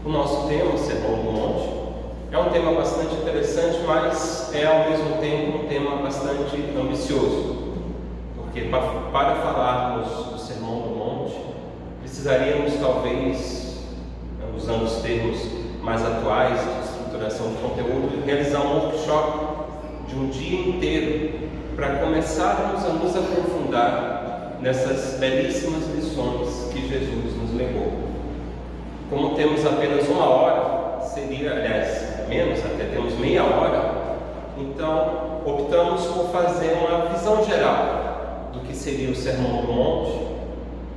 O nosso tema, o Sermão do Monte, é um tema bastante interessante, mas é ao mesmo tempo um tema bastante ambicioso, porque para falarmos do Sermão do Monte, precisaríamos talvez, usando os termos mais atuais de estruturação de conteúdo, realizar um workshop de um dia inteiro para começarmos a nos aprofundar nessas belíssimas lições que Jesus nos legou. Como temos apenas uma hora, seria, aliás, menos, até temos meia hora, então optamos por fazer uma visão geral do que seria o Sermão do Monte,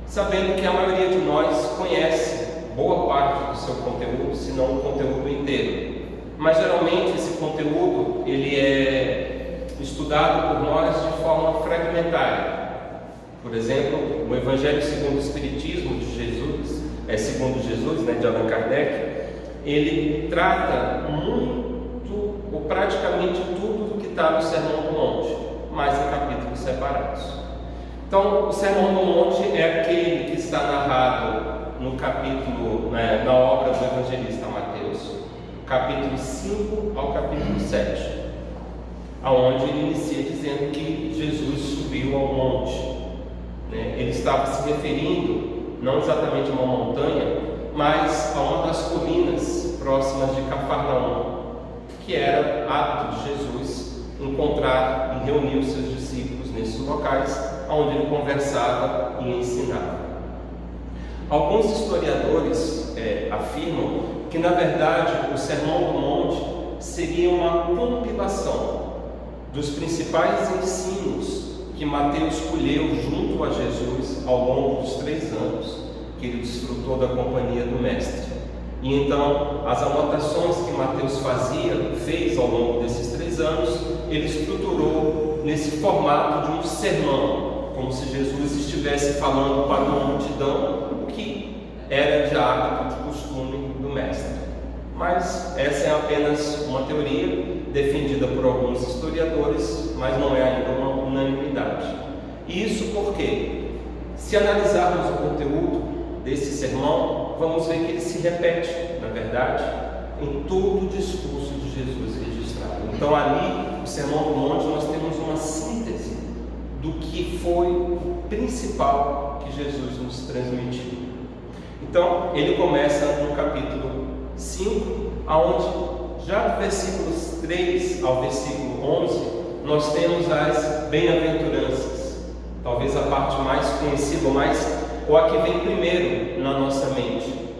sabendo que a maioria de nós conhece boa parte do seu conteúdo, se não o conteúdo inteiro. Mas geralmente esse conteúdo ele é estudado por nós de forma fragmentária. Por exemplo, o Evangelho segundo o Espiritismo de Jesus, segundo Jesus, de Allan Kardec, ele trata muito, ou praticamente tudo do que está no Sermão do Monte, mas em capítulos separados. Então, o Sermão do Monte é aquele que está narrado no capítulo, na obra do evangelista Mateus, capítulo 5 ao capítulo 7, aonde ele inicia dizendo que Jesus subiu ao monte. Ele estava se referindo não exatamente a uma montanha, mas a uma das colinas próximas de Cafarnaum, que era hábito de Jesus encontrar e reunir os seus discípulos nesses locais, onde ele conversava e ensinava. Alguns historiadores afirmam que, na verdade, o Sermão do Monte seria uma compilação dos principais ensinos que Mateus colheu junto a Jesus ao longo dos 3 anos que ele desfrutou da companhia do Mestre. E então, as anotações que Mateus fez ao longo desses 3 anos, ele estruturou nesse formato de um sermão, como se Jesus estivesse falando para uma multidão, o que era de hábito, de costume do Mestre. Mas essa é apenas uma teoria defendida por alguns historiadores, mas não é ainda uma unanimidade. E isso porque, se analisarmos o conteúdo desse sermão, vamos ver que ele se repete, na verdade, em todo o discurso de Jesus registrado. Então, ali, no Sermão do Monte, nós temos uma síntese do que foi o principal que Jesus nos transmitiu. Então, ele começa no capítulo 5, aonde já do versículos 3 ao versículo 11, nós temos as bem-aventuranças, talvez a parte mais conhecida, ou a que vem primeiro na nossa mente,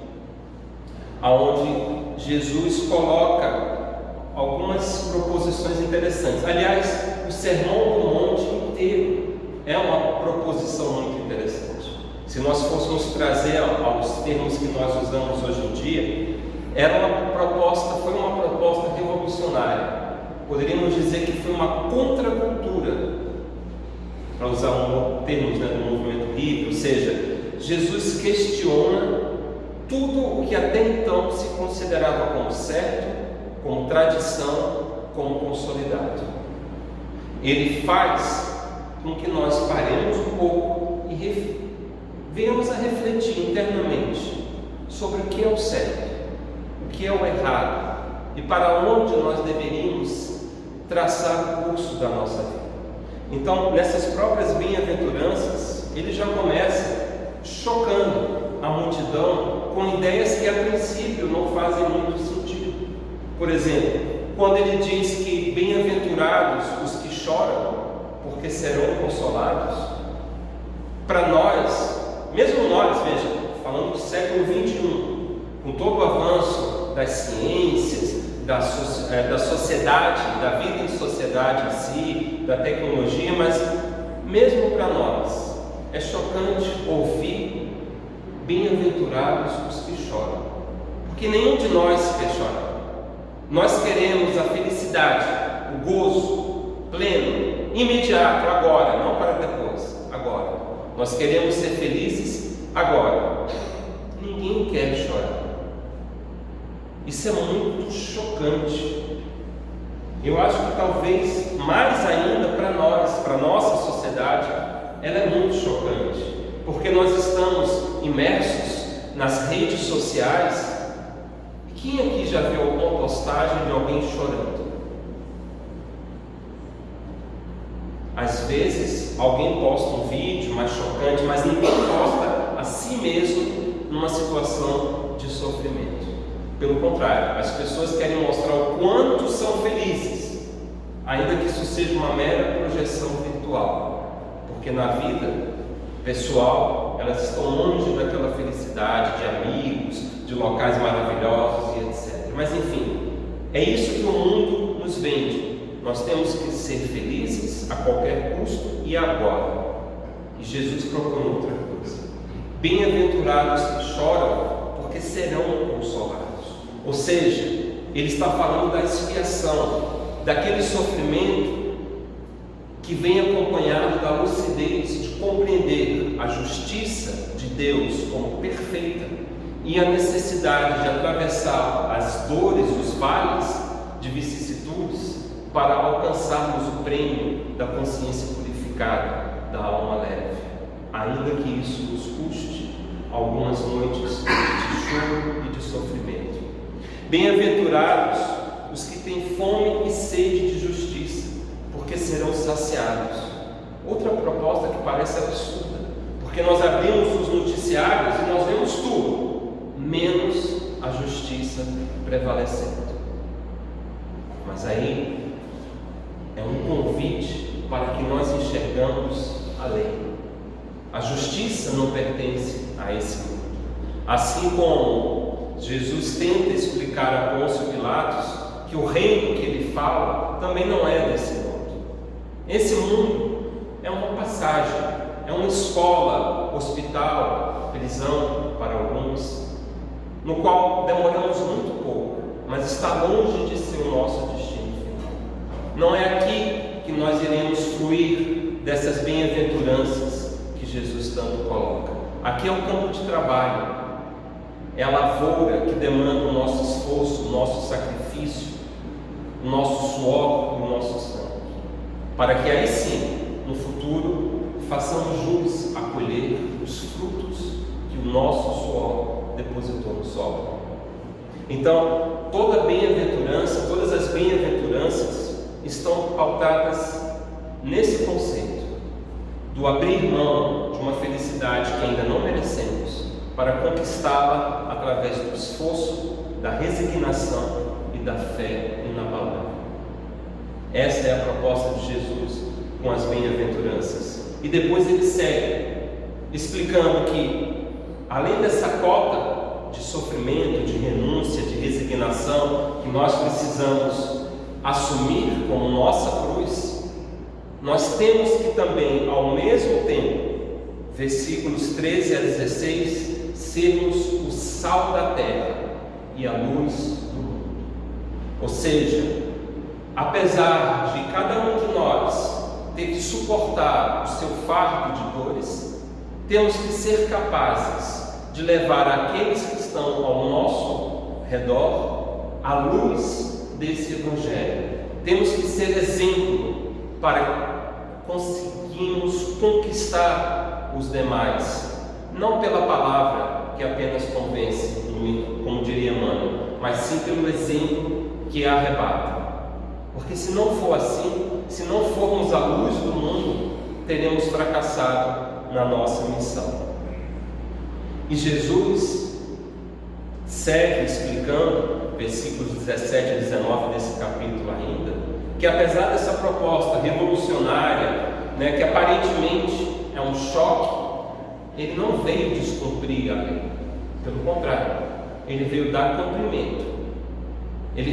aonde Jesus coloca algumas proposições interessantes. Aliás, o Sermão do Monte inteiro é uma proposição muito interessante. Se nós fôssemos trazer aos termos que nós usamos hoje em dia, foi uma proposta revolucionária. Poderíamos dizer que foi uma contracultura, para usar termos do movimento hippie, ou seja, Jesus questiona tudo o que até então se considerava como certo, como tradição, como consolidado. Ele faz com que nós paremos um pouco e venhamos a refletir internamente sobre o que é o certo, o que é o errado e para onde nós deveríamos traçar o curso da nossa vida. Então, nessas próprias bem-aventuranças, ele já começa chocando a multidão com ideias que a princípio não fazem muito sentido. Por exemplo, quando ele diz que bem-aventurados os que choram, porque serão consolados, para nós, mesmo nós, veja, falando do século 21, com todo o avanço das ciências, da sociedade, da vida em sociedade em si, da tecnologia, mas mesmo para nós é chocante ouvir bem-aventurados os que choram, porque nenhum de nós quer chorar. Nós queremos a felicidade, o gozo pleno, imediato, agora, não para depois, agora. Nós queremos ser felizes agora. Ninguém quer chorar. Isso é muito chocante. Eu acho que talvez mais ainda para nós, para a nossa sociedade, ela é muito chocante, porque nós estamos imersos nas redes sociais Quem aqui já viu alguma postagem de alguém chorando? Às vezes alguém posta um vídeo mais chocante, mas ninguém posta a si mesmo numa situação de sofrimento. Pelo contrário, as pessoas querem mostrar o quanto são felizes, ainda que isso seja uma mera projeção virtual, porque na vida pessoal elas estão longe daquela felicidade de amigos, de locais maravilhosos e etc. Mas enfim, é isso que o mundo nos vende. Nós temos que ser felizes a qualquer custo e agora. E Jesus propõe outra coisa: bem-aventurados que choram, porque serão consolados. Ou seja, ele está falando da expiação, daquele sofrimento que vem acompanhado da lucidez de compreender a justiça de Deus como perfeita e a necessidade de atravessar as dores, os vales de vicissitudes para alcançarmos o prêmio da consciência purificada, da alma leve, ainda que isso nos custe algumas noites de choro e de sofrimento. Bem-aventurados os que têm fome e sede de justiça, porque serão saciados. Outra proposta que parece absurda, porque nós abrimos os noticiários e nós vemos tudo, menos a justiça prevalecendo. Mas aí é um convite para que nós enxergamos a lei. A justiça não pertence a esse mundo. Assim como Jesus tenta explicar a Pôncio Pilatos que o reino que ele fala também não é desse mundo. Esse mundo é uma passagem, é uma escola, hospital, prisão para alguns, no qual demoramos muito pouco, mas está longe de ser o nosso destino. Não é aqui que nós iremos fruir dessas bem-aventuranças que Jesus tanto coloca. Aqui é o campo de trabalho, é a lavoura que demanda o nosso esforço, o nosso sacrifício, o nosso suor e o nosso sangue, para que aí sim, no futuro, façamos jus a colher os frutos que o nosso suor depositou no solo. Então, toda bem-aventurança, todas as bem-aventuranças estão pautadas nesse conceito do abrir mão de uma felicidade que ainda não merecemos para conquistá-la através do esforço, da resignação e da fé inabalável. Essa é a proposta de Jesus com as bem-aventuranças. E depois ele segue explicando que, além dessa cota de sofrimento, de renúncia, de resignação que nós precisamos assumir como nossa cruz, nós temos que também, ao mesmo tempo, versículos 13 a 16, sermos o sal da terra e a luz do mundo. Ou seja, apesar de cada um de nós ter que suportar o seu fardo de dores, temos que ser capazes de levar aqueles que estão ao nosso redor à luz desse Evangelho. Temos que ser exemplo para conseguirmos conquistar os demais, não pela palavra que apenas convence, como diria Emmanuel, mas sim pelo exemplo que arrebata. Porque se não for assim, se não formos a luz do mundo, teremos fracassado na nossa missão. E Jesus segue explicando, versículos 17 a 19 desse capítulo ainda, que apesar dessa proposta revolucionária, que aparentemente é um choque, ele não veio descumprir a lei. Pelo contrário, ele veio dar cumprimento. Ele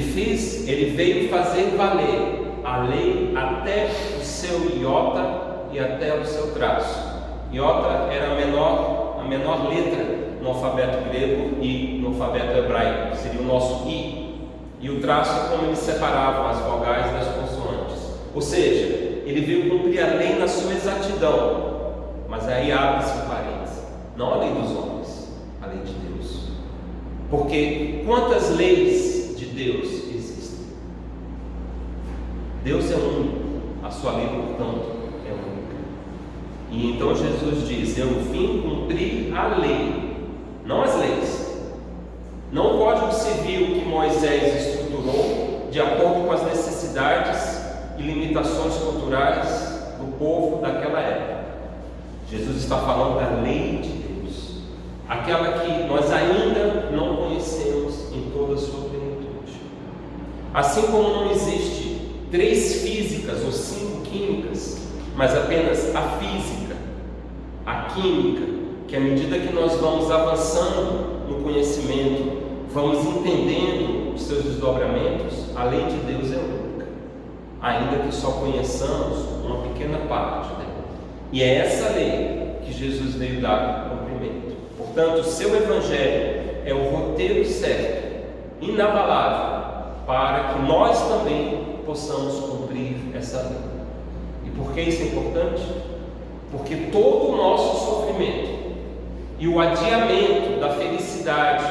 veio fazer valer a lei até o seu iota e até o seu traço. Iota era a menor letra no alfabeto grego e no alfabeto hebraico, seria o nosso I. E o traço é como eles separavam as vogais das consoantes. Ou seja, ele veio cumprir a lei na sua exatidão. Mas aí abre-se um parênteses: não a lei dos homens, a lei de Deus. Porque quantas leis de Deus existem? Deus é único, a sua lei, portanto, é única. E então Jesus diz: eu vim cumprir a lei, não as leis. não o Código Civil que Moisés estruturou de acordo com as necessidades e limitações culturais do povo daquela época. Jesus está falando da lei de Deus, aquela que nós ainda não conhecemos em toda a sua plenitude. Assim como não existe 3 físicas ou 5 químicas, mas apenas a física, a química, que à medida que nós vamos avançando no conhecimento, vamos entendendo os seus desdobramentos, a lei de Deus é única, ainda que só conheçamos uma pequena parte dela. E é essa lei que Jesus veio dar cumprimento. Portanto, o seu Evangelho é o roteiro certo, inabalável, para que nós também possamos cumprir essa lei. E por que isso é importante? Porque todo o nosso sofrimento e o adiamento da felicidade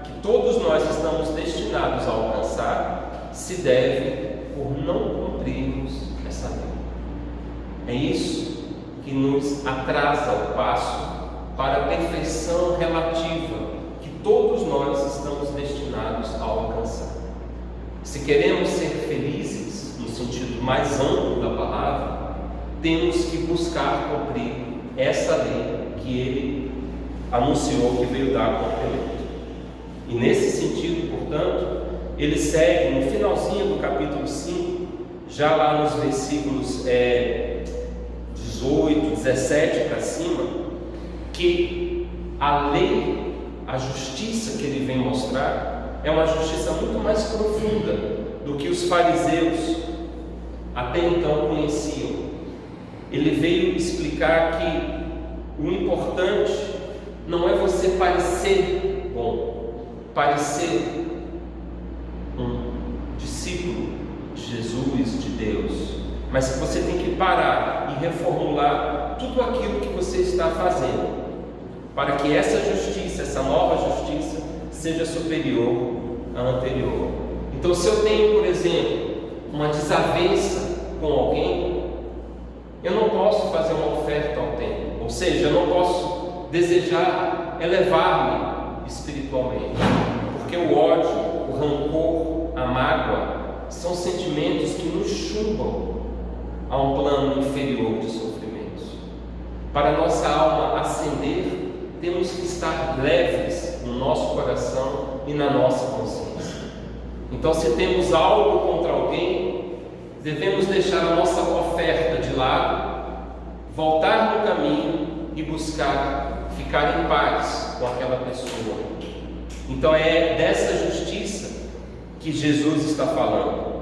que todos nós estamos destinados a alcançar se deve por não cumprirmos essa lei. É isso que nos atrasa o passo para a perfeição relativa que todos nós estamos destinados a alcançar. Se queremos ser felizes no sentido mais amplo da palavra, temos que buscar cumprir essa lei que ele anunciou que veio dar cumprimento. E nesse sentido, portanto, ele segue no finalzinho do capítulo 5, já lá nos versículos 18, 17 para cima, que a lei, a justiça que ele vem mostrar, é uma justiça muito mais profunda do que os fariseus até então conheciam. Ele veio explicar que o importante não é você parecer bom, parecer um discípulo de Jesus, de Deus, mas que você tem que parar e reformular tudo aquilo que você está fazendo, para que essa justiça, essa nova justiça, seja superior à anterior. Então, se eu tenho, por exemplo, uma desavença com alguém, eu não posso fazer uma oferta ao templo, ou seja, eu não posso desejar elevar-me espiritualmente, porque o ódio, o rancor, a mágoa são sentimentos que nos chumbam a um plano inferior de sofrimentos. Para a nossa alma ascender, temos que estar leves no nosso coração e na nossa consciência. Então, se temos algo contra alguém, devemos deixar a nossa oferta de lado, voltar no caminho e buscar ficar em paz com aquela pessoa. Então é dessa justiça que Jesus está falando.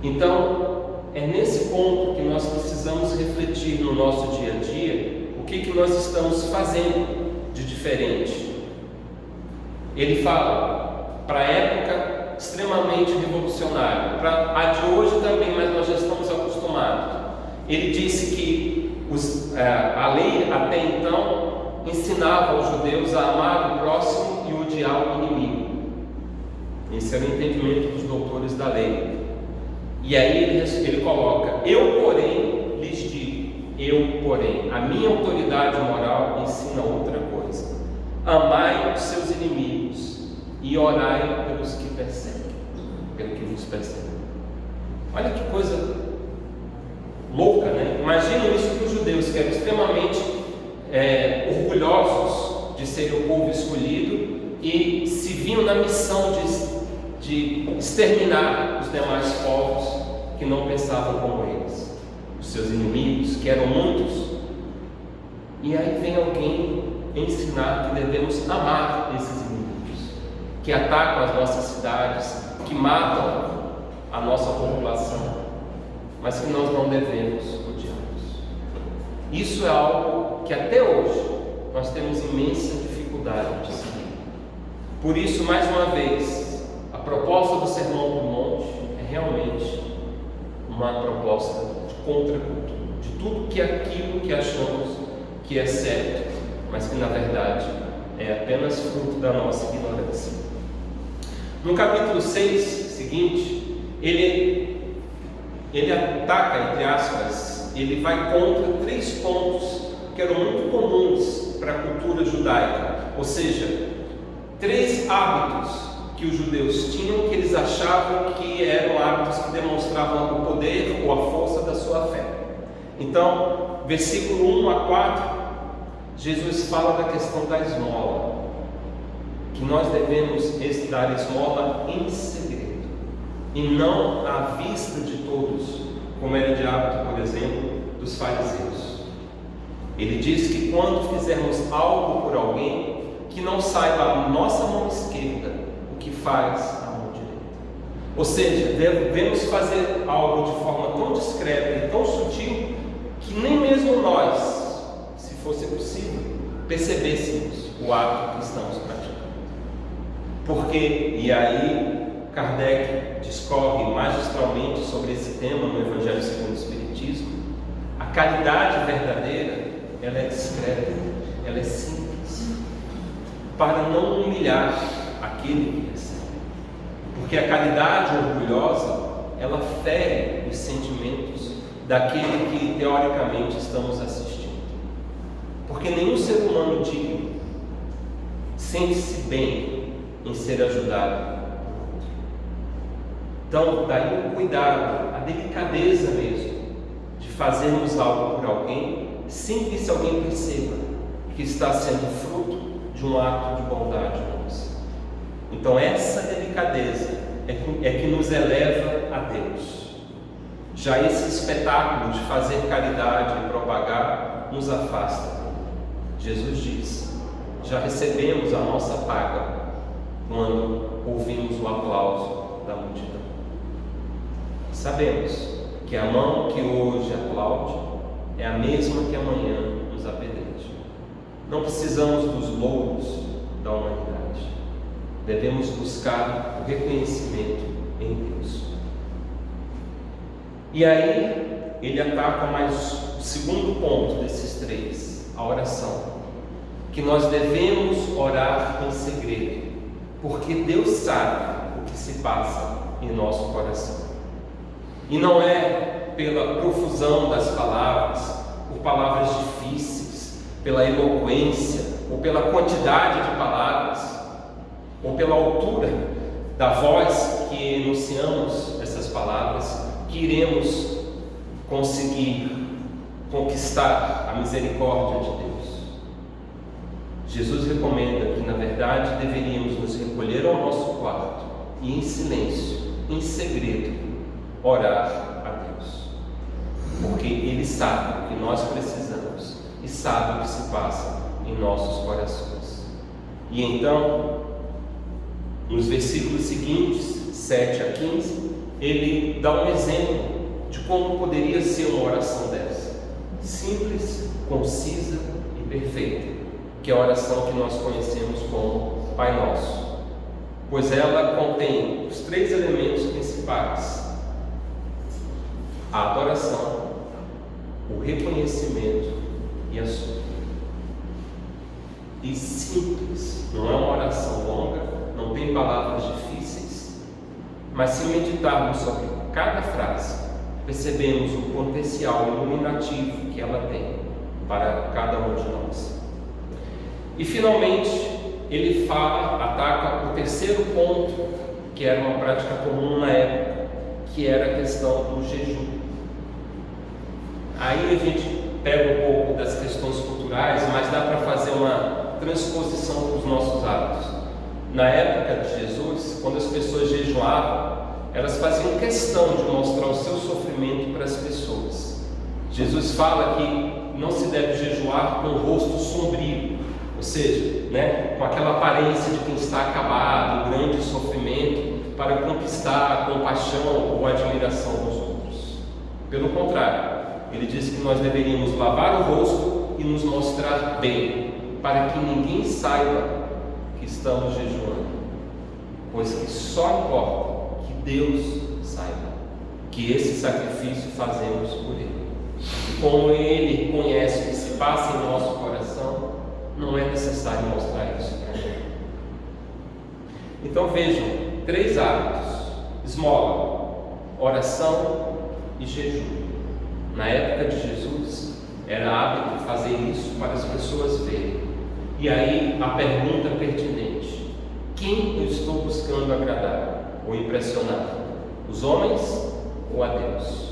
Então é nesse ponto que nós precisamos refletir no nosso dia a dia o que nós estamos fazendo de diferente. Ele fala para a época extremamente revolucionária, para a de hoje também, mas nós já estamos acostumados. Ele disse que a lei até então ensinava aos judeus a amar o próximo e odiar o inimigo. Esse era o entendimento dos doutores da lei. E aí ele coloca: eu porém lhes digo, eu porém, a minha autoridade moral ensina outra coisa: amai os seus inimigos e orai pelos que perseguem, pelo que vos perseguem. Olha que coisa louca, né? Imagina isso para os judeus, que eram extremamente orgulhosos de serem o povo escolhido e se viam na missão de exterminar os demais povos que não pensavam como eles, os seus inimigos, que eram muitos. E aí vem alguém ensinar que devemos amar esses inimigos, que atacam as nossas cidades, que matam a nossa população, mas que nós não devemos odiá-los. Isso é algo que até hoje nós temos imensa dificuldade de seguir. Por isso, mais uma vez, a proposta do Sermão do Monte é realmente uma proposta de contracultura, de tudo que aquilo que achamos que é certo, mas que na verdade é apenas fruto da nossa ignorância. No capítulo 6 seguinte, ele ataca, entre aspas, ele vai contra 3 pontos que eram muito comuns para a cultura judaica, ou seja, 3 hábitos que os judeus tinham, que eles achavam que eram hábitos que demonstravam o poder ou a força da sua fé. Então, versículo 1 a 4, Jesus fala da questão da esmola, que nós devemos dar esmola em segredo, e não à vista de todos, como era de hábito, por exemplo, dos fariseus. Ele diz que quando fizermos algo por alguém, que não saiba a nossa mão esquerda o que faz a mão direita. Ou seja, devemos fazer algo de forma tão discreta e tão sutil que nem mesmo nós, se fosse possível, percebêssemos o ato que estamos praticando. Porque, e aí Kardec discorre magistralmente sobre esse tema no Evangelho segundo o Espiritismo, a caridade verdadeira, ela é discreta, ela é simples, para não humilhar aquele que recebe. Porque a caridade orgulhosa, ela fere os sentimentos daquele que teoricamente estamos assistindo. Porque nenhum ser humano digno sente-se bem em ser ajudado por outro. Então, daí o cuidado, a delicadeza mesmo de fazermos algo por alguém, sem que esse alguém perceba que está sendo fruto de um ato de bondade nossa. Então essa delicadeza é que nos eleva a Deus. Já esse espetáculo de fazer caridade e propagar nos afasta dele. Jesus diz: já recebemos a nossa paga quando ouvimos o aplauso da multidão. Sabemos que a mão que hoje aplaude é a mesma que amanhã nos apedreja. Não precisamos dos louros da humanidade. Devemos buscar o reconhecimento em Deus. E aí, ele ataca mais o segundo ponto desses 3, a oração. Que nós devemos orar em segredo, porque Deus sabe o que se passa em nosso coração. E não é pela profusão das palavras, por palavras difíceis, pela eloquência, ou pela quantidade de palavras, ou pela altura da voz que enunciamos essas palavras, que iremos conseguir conquistar a misericórdia de Deus. Jesus recomenda que, na verdade, deveríamos nos recolher ao nosso quarto e, em silêncio, em segredo, orar a Deus, porque Ele sabe o que nós precisamos e sabe o que se passa em nossos corações. E então, nos versículos seguintes, 7 a 15, ele dá um exemplo de como poderia ser uma oração dessa, simples, concisa e perfeita, que é a oração que nós conhecemos como Pai Nosso, pois ela contém os 3 elementos principais: a adoração, o reconhecimento e a súplica. E simples, não é uma oração longa, não tem palavras difíceis, mas se meditarmos sobre cada frase, percebemos o potencial iluminativo que ela tem para cada um de nós. E finalmente, ele ataca o terceiro ponto, que era uma prática comum na época, que era a questão do jejum. Aí a gente pega um pouco das questões culturais, mas dá para fazer uma transposição para os nossos hábitos. Na época de Jesus, quando as pessoas jejuavam, elas faziam questão de mostrar o seu sofrimento para as pessoas. Jesus fala que não se deve jejuar com o rosto sombrio, ou seja, com aquela aparência de quem está acabado, um grande sofrimento, para conquistar a compaixão ou a admiração dos outros. Pelo contrário, ele diz que nós deveríamos lavar o rosto e nos mostrar bem, para que ninguém saiba que estamos jejuando, pois que só importa que Deus saiba que esse sacrifício fazemos por Ele. E como Ele conhece o que se passa em nosso coração, não é necessário mostrar isso para Ele. Então vejam, 3 hábitos: esmola, oração e jejum. Na época de Jesus, era hábito fazer isso para as pessoas verem. E aí a pergunta pertinente: quem eu estou buscando agradar ou impressionar? Os homens ou a Deus?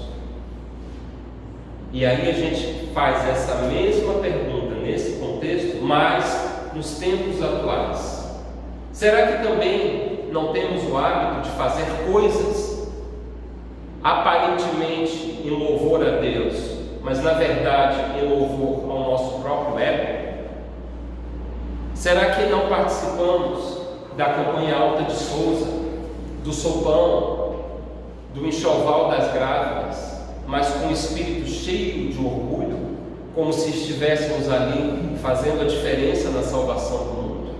E aí a gente faz essa mesma pergunta nesse contexto, mas nos tempos atuais. Será que também não temos o hábito de fazer coisas aparentemente em louvor a Deus, mas na verdade em louvor ao nosso próprio ego? Será que não participamos da campanha Alta de Souza, do sopão, do enxoval das grávidas, mas com o espírito cheio de orgulho, como se estivéssemos ali fazendo a diferença na salvação do mundo?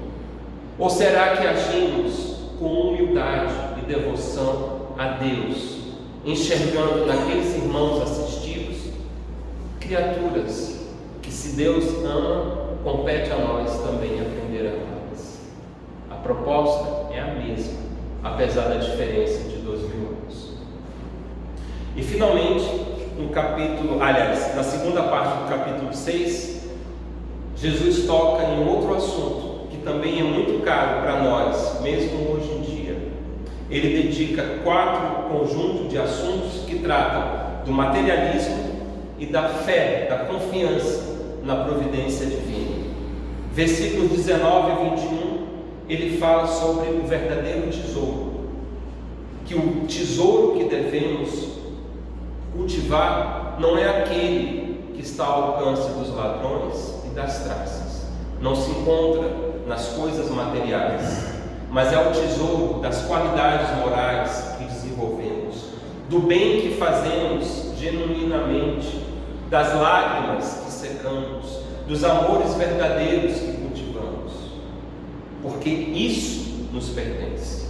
Ou será que agimos com humildade e devoção a Deus, enxergando naqueles irmãos assistidos criaturas que, se Deus ama, compete a nós também aprender a amá-las? A proposta é a mesma, apesar da diferença de 2000 anos. E finalmente, na segunda parte do capítulo 6, Jesus toca em outro assunto que também é muito caro para nós, mesmo hoje em dia. Ele dedica 4 conjuntos de assuntos que tratam do materialismo e da fé, da confiança na providência divina. Versículos 19 e 21, ele fala sobre o verdadeiro tesouro, que o tesouro que devemos cultivar não é aquele que está ao alcance dos ladrões e das traças, não se encontra nas coisas materiais, mas é o tesouro das qualidades morais que desenvolvemos, do bem que fazemos genuinamente, das lágrimas que secamos, dos amores verdadeiros que cultivamos, porque isso nos pertence.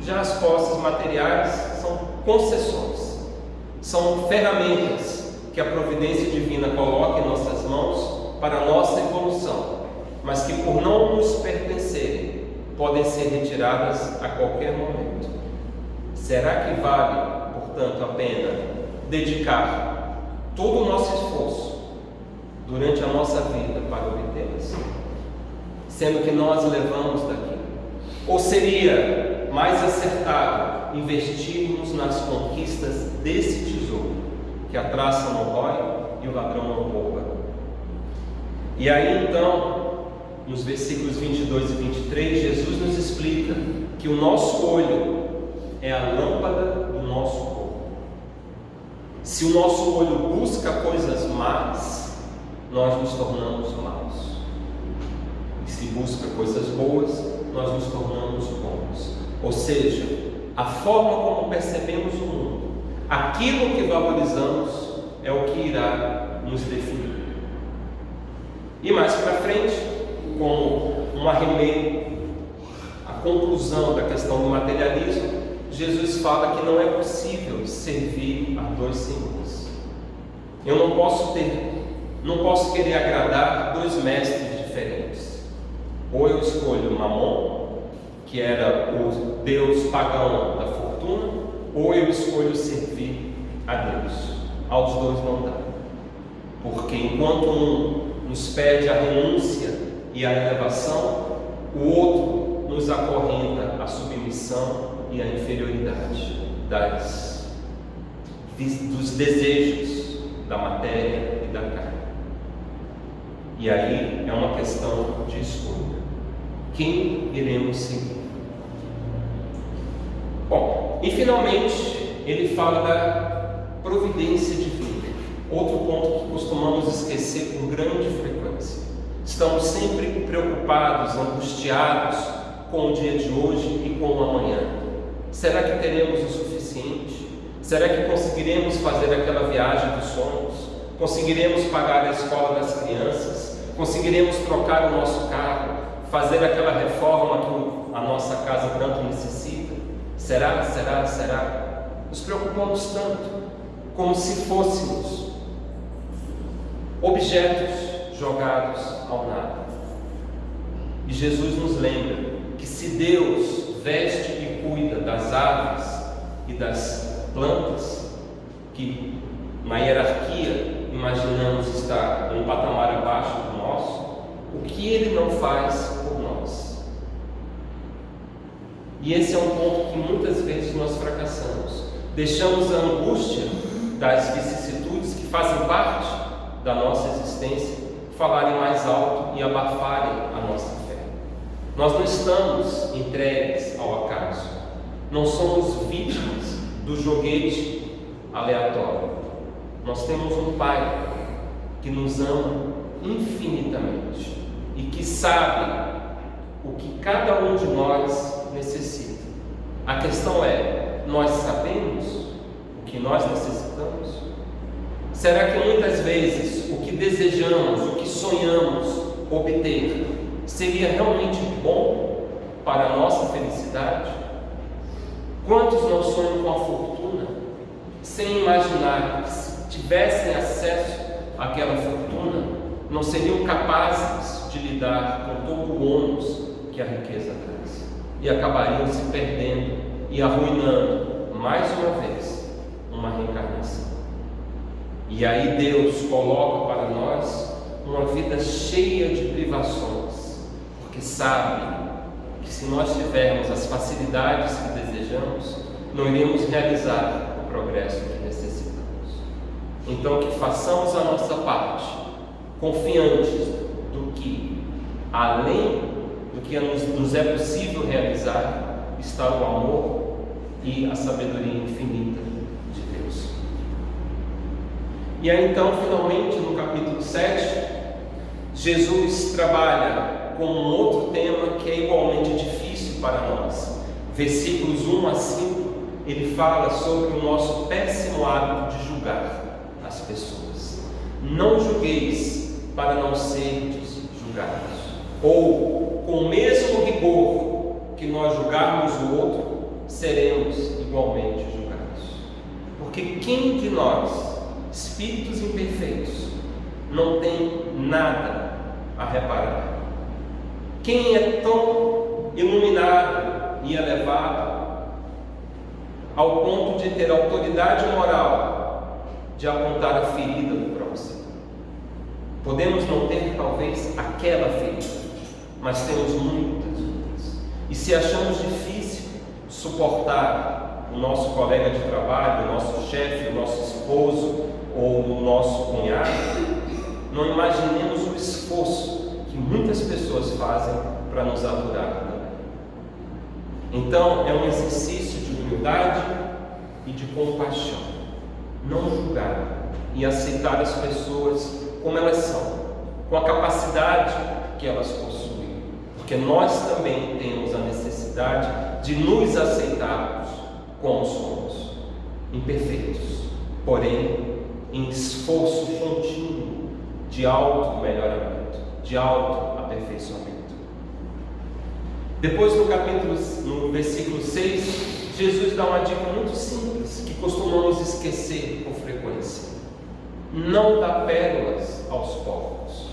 Já as posses materiais são concessões, são ferramentas que a providência divina coloca em nossas mãos para a nossa evolução, mas que, por não nos pertencerem, podem ser retiradas a qualquer momento. Será que vale, portanto, a pena dedicar todo o nosso esforço durante a nossa vida para obtê-las, sendo que nós levamos daqui? Ou seria mais acertado investirmos nas conquistas desse tesouro, que a traça não rói e o ladrão não rouba? E aí então, nos versículos 22 e 23, Jesus nos explica que o nosso olho é a lâmpada do nosso corpo. Se o nosso olho busca coisas más, nós nos tornamos maus. E se busca coisas boas, nós nos tornamos bons. Ou seja, a forma como percebemos o mundo, aquilo que valorizamos, é o que irá nos definir. E mais para frente, como um arremedo, a conclusão da questão do materialismo, Jesus fala que não é possível servir a dois senhores. Eu não posso querer agradar dois mestres diferentes. Ou eu escolho Mamon, que era o deus pagão da fortuna, ou eu escolho servir a Deus. Aos dois não dá. Porque enquanto um nos pede a renúncia e a elevação, o outro nos acorrenta a submissão e a inferioridade dos desejos da matéria e da carne. E aí é uma questão de escolha. Quem iremos seguir? Bom, e finalmente ele fala da providência divina. Outro ponto que costumamos esquecer com grande frequência. Estamos sempre preocupados, angustiados com o dia de hoje e com o amanhã. Será que teremos o suficiente? Será que conseguiremos fazer aquela viagem dos sonhos? Conseguiremos pagar a escola das crianças? Conseguiremos trocar o nosso carro? Fazer aquela reforma que a nossa casa tanto necessita? Será? Nos preocupamos tanto, como se fôssemos objetos jogados ao nada. E Jesus nos lembra que se Deus veste e cuida das aves e das plantas, que na hierarquia imaginamos estar um patamar abaixo do nosso, o que Ele não faz por nós? E esse é um ponto que muitas vezes nós fracassamos. Deixamos a angústia das vicissitudes que fazem parte da nossa existência falarem mais alto e abafarem a nossa fé. Nós não estamos entregues ao acaso. Não somos vítimas do joguete aleatório. Nós temos um Pai que nos ama infinitamente e que sabe o que cada um de nós necessita. A questão é, nós sabemos o que nós necessitamos? Será que muitas vezes o que desejamos, o que sonhamos obter, seria realmente bom para a nossa felicidade? Quantos não sonham com a fortuna, sem imaginar que se tivessem acesso àquela fortuna, não seriam capazes de lidar com todo o ônus que a riqueza traz, e acabariam se perdendo e arruinando, mais uma vez, uma reencarnação. E aí Deus coloca para nós uma vida cheia de privações, porque sabe que se nós tivermos as facilidades que desejamos, não iremos realizar o progresso que necessitamos. Então que façamos a nossa parte, confiantes do que, além do que nos é possível realizar, está o amor e a sabedoria infinita de Deus. E aí então, finalmente, no capítulo 7, Jesus trabalha com um outro tema que é igualmente difícil para nós. Versículos 1 a 5, ele fala sobre o nosso péssimo hábito de julgar as pessoas. Não julgueis para não serdes julgados. Ou, com o mesmo rigor que nós julgarmos o outro, seremos igualmente julgados. Porque quem de nós, espíritos imperfeitos, não tem nada a reparar? Quem é tão iluminado e elevado ao ponto de ter autoridade moral de apontar a ferida do próximo? Podemos não ter talvez aquela ferida, mas temos muitas outras. E se achamos difícil suportar o nosso colega de trabalho, o nosso chefe, o nosso esposo ou o nosso cunhado, não imaginemos o esforço que muitas pessoas fazem para nos aturar também. Então é um exercício de humildade e de compaixão, não julgar e aceitar as pessoas como elas são, com a capacidade que elas possuem, porque nós também temos a necessidade de nos aceitarmos como somos, imperfeitos, porém em esforço contínuo de auto-melhoramento, de auto-aperfeiçoamento. Depois no versículo 6, Jesus dá uma dica muito simples, que costumamos esquecer com frequência: não dar pérolas aos povos,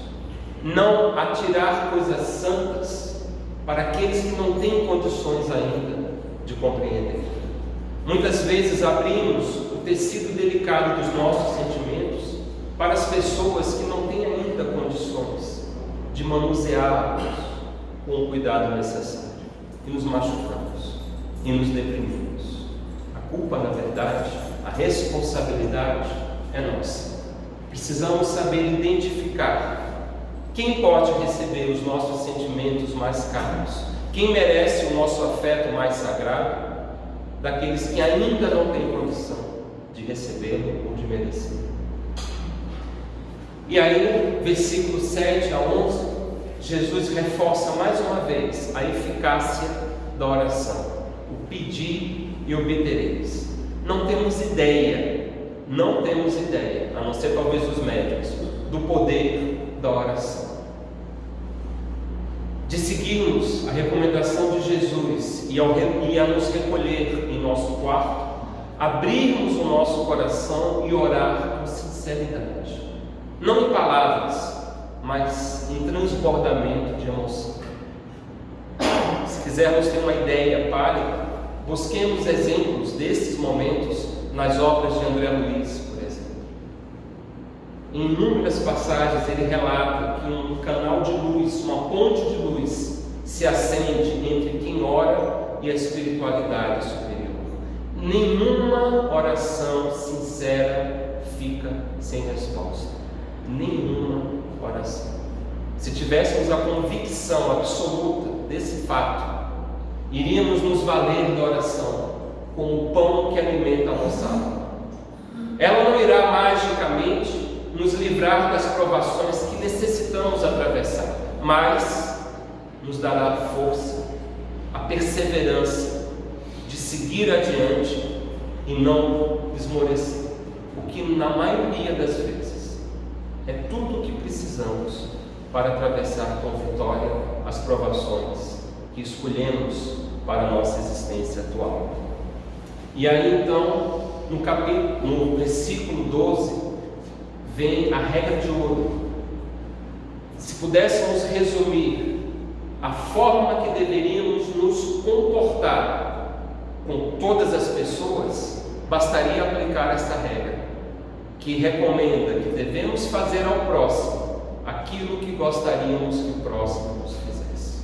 não atirar coisas santas para aqueles que não têm condições ainda de compreender. Muitas vezes abrimos o tecido delicado dos nossos sentimentos para as pessoas que não têm ainda condições de manuseá-los com o cuidado necessário, e nos machucamos e nos deprimimos. A culpa, na verdade, a responsabilidade é nossa. Precisamos saber identificar quem pode receber os nossos sentimentos mais caros, quem merece o nosso afeto mais sagrado, daqueles que ainda não têm condição de recebê-lo ou de merecer. E aí, versículos 7 a 11, Jesus reforça mais uma vez a eficácia da oração: o pedir e obtereis. Não temos ideia, a não ser talvez os médicos, do poder da oração, de seguirmos a recomendação de Jesus e a nos recolher em nosso quarto, abrirmos o nosso coração e orar com sinceridade, não em palavras, mas em transbordamento de emoção. Se quisermos ter uma ideia pálida, busquemos exemplos desses momentos nas obras de André Luiz, por exemplo. Em inúmeras passagens ele relata que um canal de luz, uma ponte de luz, se acende entre quem ora e a espiritualidade superior. Nenhuma oração sincera fica sem resposta. Nenhuma oração. Se tivéssemos a convicção absoluta desse fato, iríamos nos valer da oração como o pão que alimenta a nossa alma. Ela não irá magicamente nos livrar das provações que necessitamos atravessar, mas nos dará a força, a perseverança de seguir adiante e não esmorecer, o que na maioria das vezes é tudo o que precisamos para atravessar com vitória as provações que escolhemos para a nossa existência atual. E aí então, no versículo 12, vem a regra de ouro. Se pudéssemos resumir a forma que deveríamos nos comportar com todas as pessoas, bastaria aplicar esta regra, que recomenda que devemos fazer ao próximo aquilo que gostaríamos que o próximo nos fizesse.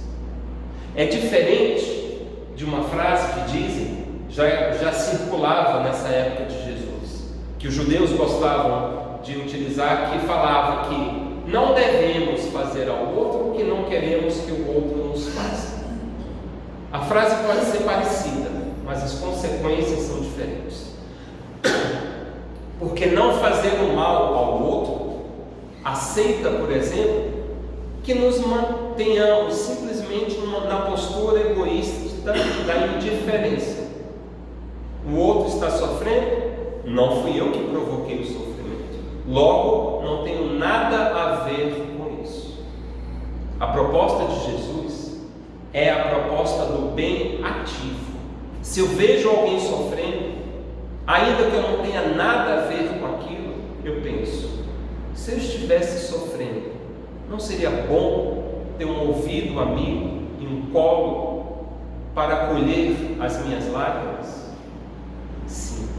É diferente de uma frase que dizem, já circulava nessa época de Jesus, que os judeus gostavam de utilizar, que falava que não devemos fazer ao outro o que não queremos que o outro nos faça. A frase pode ser parecida, mas as consequências são diferentes. Porque não fazer o mal ao outro aceita, por exemplo, que nos mantenhamos simplesmente na postura egoísta da indiferença. O outro está sofrendo, não fui eu que provoquei o sofrimento, logo não tenho nada a ver com isso. A proposta de Jesus é a proposta do bem ativo. Se eu vejo alguém sofrendo, ainda que eu não tenha nada a ver com aquilo, eu penso, se eu estivesse sofrendo, não seria bom ter um ouvido amigo e um colo para acolher as minhas lágrimas? Sim,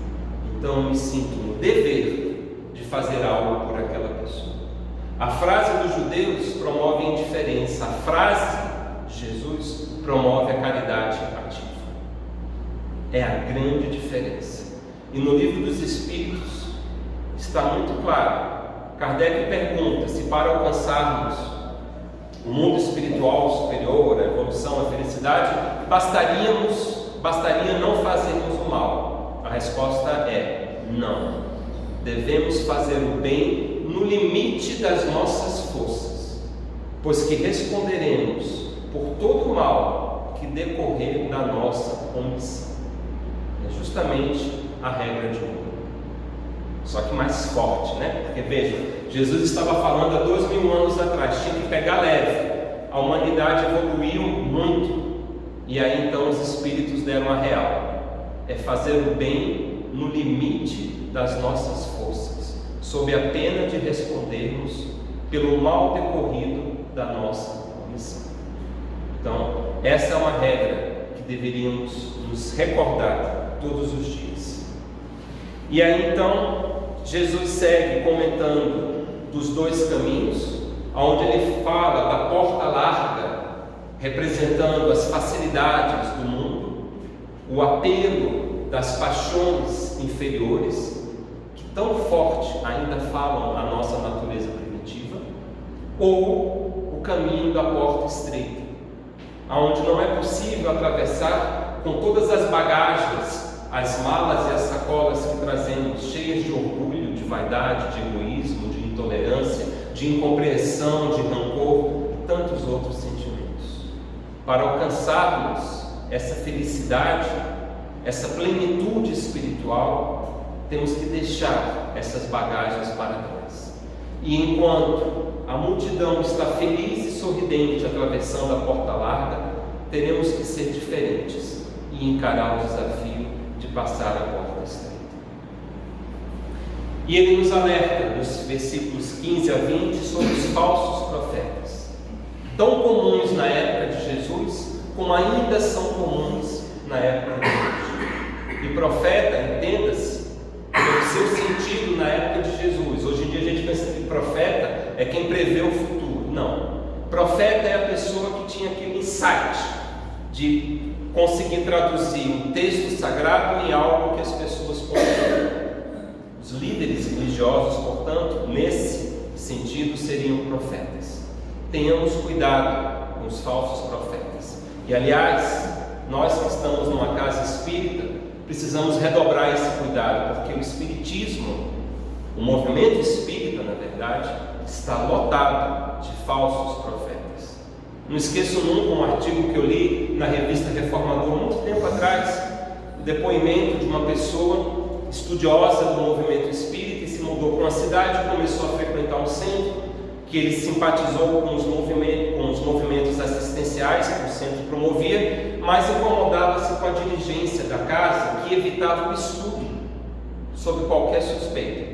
então eu me sinto no dever de fazer algo por aquela pessoa. A frase dos judeus promove a indiferença, a frase de Jesus promove a caridade ativa. É a grande diferença. E no livro dos Espíritos está muito claro. Kardec pergunta se para alcançarmos o mundo espiritual superior, a evolução, a felicidade, bastaria não fazermos o mal. A resposta é não. Devemos fazer o bem no limite das nossas forças, pois que responderemos por todo o mal que decorrer da nossa omissão. É justamente a regra de ouro. Só que mais forte, né? Porque veja, Jesus estava falando há 2000 anos atrás, tinha que pegar leve. A humanidade evoluiu muito. E aí então os Espíritos deram a real. É fazer o bem no limite das nossas forças, sob a pena de respondermos pelo mal decorrido da nossa missão. Então, essa é uma regra que deveríamos nos recordar todos os dias. E aí então, Jesus segue comentando dos dois caminhos, onde ele fala da porta larga, representando as facilidades do mundo, o apelo das paixões inferiores, que tão forte ainda falam a nossa natureza primitiva, ou o caminho da porta estreita, onde não é possível atravessar com todas as bagagens, as malas e as sacolas que trazemos, cheias de orgulho, de vaidade, de egoísmo, de intolerância, de incompreensão, de rancor e tantos outros sentimentos. Para alcançarmos essa felicidade, essa plenitude espiritual, temos que deixar essas bagagens para trás. E enquanto a multidão está feliz e sorridente atravessando a porta larga, teremos que ser diferentes e encarar o desafio de passar a porta estreita. E ele nos alerta nos versículos 15 a 20 sobre os falsos profetas, tão comuns na época de Jesus, como ainda são comuns na época de hoje. E profeta, entenda-se, no seu sentido na época de Jesus. Hoje em dia a gente pensa que profeta é quem prevê o futuro. Não. Profeta é a pessoa que tinha aquele insight, de conseguir traduzir um texto sagrado em algo que as pessoas compreendam. Os líderes religiosos, portanto, nesse sentido, seriam profetas. Tenhamos cuidado com os falsos profetas. E, aliás, nós que estamos numa casa espírita, precisamos redobrar esse cuidado, porque o espiritismo, o movimento espírita, na verdade, está lotado de falsos profetas. Não esqueço nunca um artigo que eu li na revista Reformador, muito tempo atrás, o depoimento de uma pessoa estudiosa do movimento espírita e se mudou para uma cidade, começou a frequentar um centro, que ele simpatizou com os movimentos assistenciais que o centro promovia, mas incomodava-se com a dirigência da casa, que evitava o estudo sob qualquer suspeita.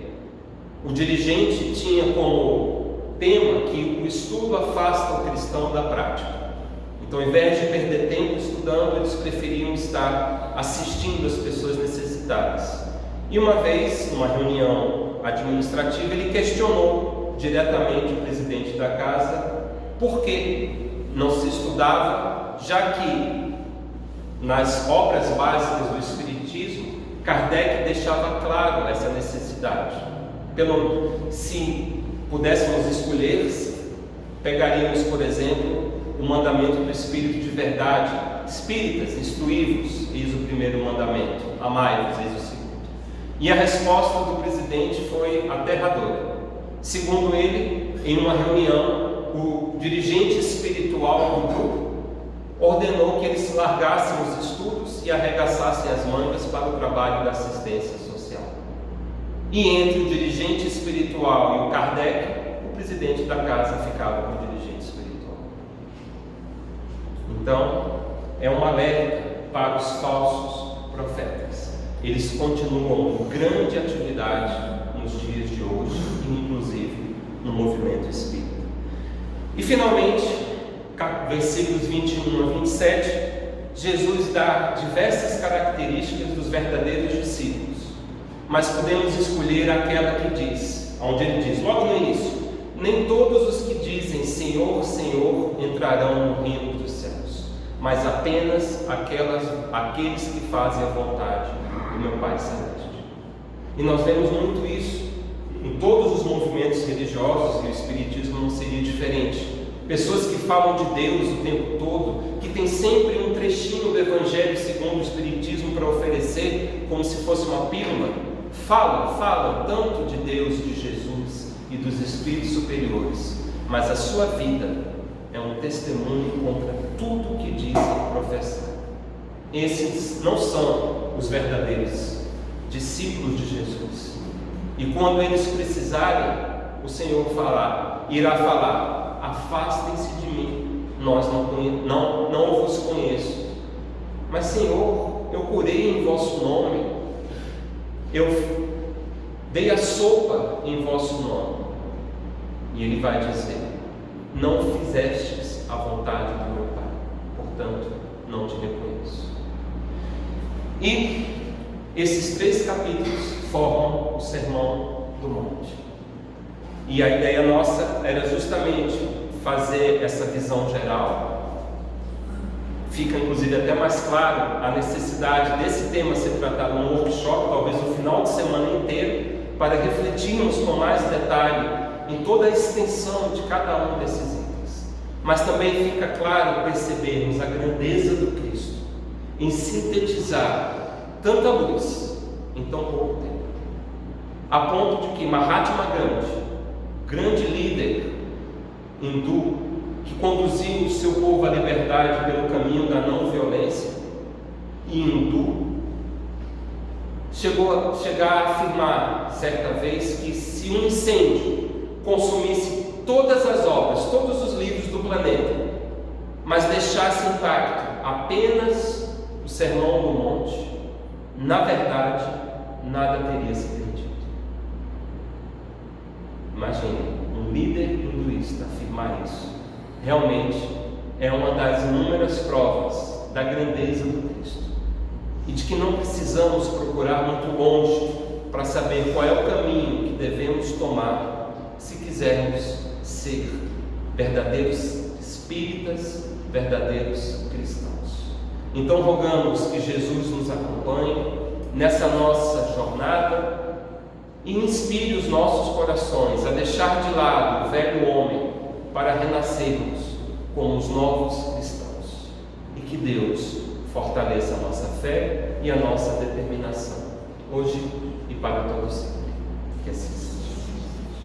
O dirigente tinha como tema que o estudo afasta o cristão da prática. Então, ao invés de perder tempo estudando, eles preferiam estar assistindo as pessoas necessitadas. E uma vez, numa reunião administrativa, ele questionou diretamente o presidente da casa por que não se estudava, já que nas obras básicas do Espiritismo, Kardec deixava claro essa necessidade. Se pudéssemos escolher, pegaríamos, por exemplo, o mandamento do Espírito de verdade: espíritas, instruí-vos, eis o primeiro mandamento, amai-vos, eis o segundo. E a resposta do presidente foi aterradora. Segundo ele, em uma reunião, o dirigente espiritual do grupo ordenou que eles largassem os estudos e arregaçassem as mangas para o trabalho da assistência social. E entre o dirigente espiritual e o Kardec, o presidente da casa ficava com o dirigente espiritual. Então, é um alerta para os falsos profetas. Eles continuam com grande atividade nos dias de hoje, inclusive no movimento espírita. E finalmente, versículos 21 a 27, Jesus dá diversas características dos verdadeiros discípulos, mas podemos escolher aquela que diz, onde ele diz, logo no início: nem todos os que dizem Senhor, Senhor entrarão no reino dos céus, mas apenas aqueles que fazem a vontade do meu Pai Celeste. E nós vemos muito isso em todos os movimentos religiosos, e o Espiritismo não seria diferente. Pessoas que falam de Deus o tempo todo, que tem sempre um trechinho do Evangelho segundo o Espiritismo para oferecer, como se fosse uma pílula, falam tanto de Deus, de Jesus e dos Espíritos superiores, mas a sua vida é um testemunho contra tudo o que dizem professar. Esses não são os verdadeiros discípulos de Jesus. E quando eles precisarem, o Senhor irá falar: afastem-se de mim, não vos conheço. Mas Senhor, eu curei em vosso nome, eu dei a sopa em vosso nome. E ele vai dizer: não fizestes a vontade do meu Pai, portanto não te reconheço. E esses 3 capítulos formam o Sermão do Monte. E a ideia nossa era justamente fazer essa visão geral. Fica inclusive até mais claro a necessidade desse tema ser tratado num workshop, talvez no final de semana inteiro, para refletirmos com mais detalhe em toda a extensão de cada um desses itens. Mas também fica claro percebermos a grandeza do Cristo em sintetizar tanta luz em tão pouco tempo, a ponto de que Mahatma Gandhi, grande líder hindu, que conduziu o seu povo à liberdade pelo caminho da não violência, e hindu, chegar a afirmar certa vez que se um incêndio consumisse todas as obras, todos os livros do planeta, mas deixasse intacto apenas o Sermão do Monte, na verdade, nada teria se perdido. Imagine, um líder hinduísta afirmar isso. Realmente é uma das inúmeras provas da grandeza do Cristo e de que não precisamos procurar muito longe para saber qual é o caminho que devemos tomar se quisermos ser verdadeiros espíritas, verdadeiros cristãos. Então rogamos que Jesus nos acompanhe nessa nossa jornada e inspire os nossos corações a deixar de lado o velho homem para renascermos como os novos cristãos. E que Deus fortaleça a nossa fé e a nossa determinação, hoje e para todo sempre. Que assim seja.